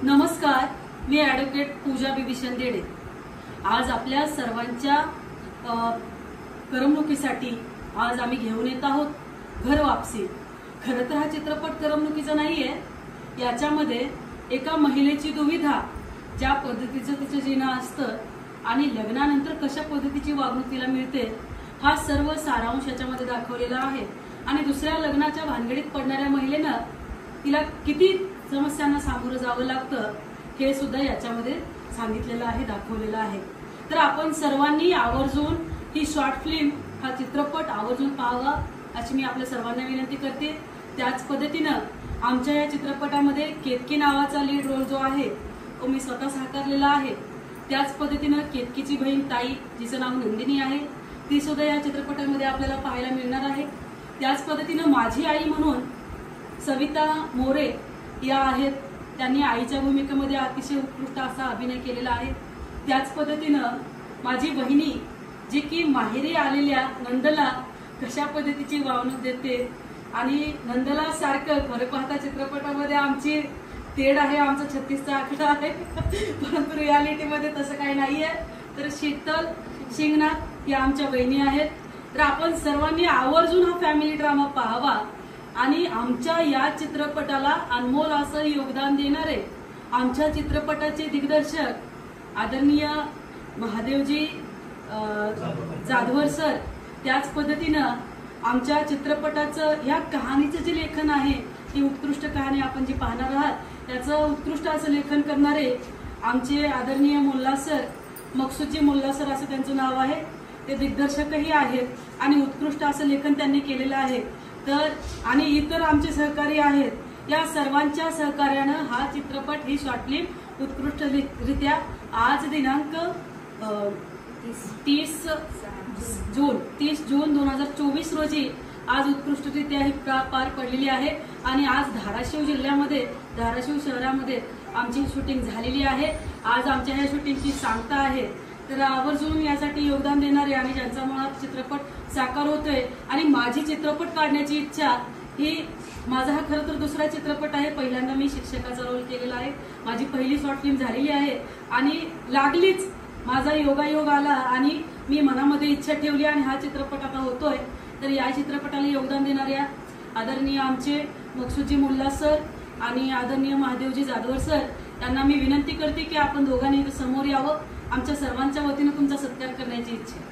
नमस्कार, मी ॲडव्होकेट पूजा बीबी शिंदे। आज आपल्या सर्वांच्या करमणुकीसाठी आज आम्ही घेऊन येत आहोत घर वापसी। खरं तर हा चित्रपट करमणुकीचा नाहीये, याच्यामध्ये एका महिलेची दुविधा, ज्या पद्धतीचं तिचं जीवन असतं आणि लग्नानंतर कशा पद्धतीची वागणूक तिला मिळते, हा सर्व सारांश याच्यामध्ये दाखवलेला आहे। आणि दुसऱ्या लग्नाच्या भानगडीत पडणाऱ्या महिलेनं तिला किती समस्यांना सामोरं जावं लागतं हे सुद्धा याच्यामध्ये सांगितलेलं आहे, दाखवलेलं आहे। तर आपण सर्वांनी आवर्जून ही शॉर्ट फिल्म, हा चित्रपट आवर्जून पाहावा अशी मी आपल्या सर्वांना विनंती करते। त्याच पद्धतीनं आमच्या या चित्रपटामध्ये केतकी नावाचा लीड रोल जो आहे तो मी स्वतः साकारलेला आहे। त्याच पद्धतीनं केतकीची बहीण ताई, जिचं नाव नंदिनी आहे, ती सुद्धा या चित्रपटामध्ये आपल्याला पाहायला मिळणार आहे। त्याच पद्धतीनं माझी आई म्हणून सविता मोरे या आहेत, त्यांनी आईच्या भूमिकेमध्ये अतिशय उत्कृष्ट असा अभिनय केलेला आहे। त्याच पद्धतीनं माझी बहिणी, जी की माहेरी आलेल्या नंदला कशा पद्धतीची वागणूक देते आणि नंदला सारखं खरं पाहता चित्रपटामध्ये आमची तेड आहे, आमचा 36चा आकडा आहे, परंतु रियालिटीमध्ये तसं काही नाहीये। तर शीतल शिंगणात या आमच्या बहिणी आहेत। तर आपण सर्वांनी आवर्जून हा फॅमिली ड्रामा पाहावा आणि आमच्या या चित्रपटाला अनमोल असं योगदान देणारे आमच्या चित्रपटाचे दिग्दर्शक आदरणीय महादेवजी जाधवर सर, त्याच पद्धतीनं आमच्या चित्रपटाचं या कहाणीचं जे लेखन आहे, ही उत्कृष्ट कहाणी आपण जी पाहणार आहात त्याचं उत्कृष्ट असं लेखन करणारे आमचे आदरणीय मुल्ला सर, मकसूदजी मुल्ला सर असं त्यांचं नाव आहे, ते दिग्दर्शकही आहेत आणि उत्कृष्ट असं लेखन त्यांनी केलेलं आहे। तर आणि इतर आमचे सहकारी आहेत, या सर्वांच्या सहकार्यानं हा चित्रपट, ही शॉर्ट फिल्म उत्कृष्टरित्या आज दिनांक 30 जून 2024 रोजी आज उत्कृष्टरित्या ही पार पडलेली आहे। आणि आज धाराशिव जिल्ह्यामध्ये, धाराशिव शहरामध्ये आमची शूटिंग झालेली आहे। आज आमच्या ह्या शूटिंगची सांगता आहे। तर आवर्जून यासाठी योगदान देणारे आणि ज्यांचा मुळात चित्रपट साकार होतोय आणि माझी चित्रपट काढण्याची इच्छा, ही माझा हा खरं तर दुसरा चित्रपट आहे। पहिल्यांदा मी शिक्षकाचा रोल केलेला आहे, माझी पहिली शॉर्ट फिल्म झालेली आहे आणि लागलीच माझा योगायोग आला आणि मी मनामध्ये इच्छा ठेवली आणि हा चित्रपट आता होतोय। तर या चित्रपटाला योगदान देणाऱ्या आदरणीय आमचे मकसूदजी मुल्ला सर आणि आदरणीय महादेवजी जाधवर सर यांना मी विनंती करते की आपण दोघांनी समोर यावं। आमच्या सर्वांच्या वतीनं तुमचा सत्कार करण्याची इच्छा आहे।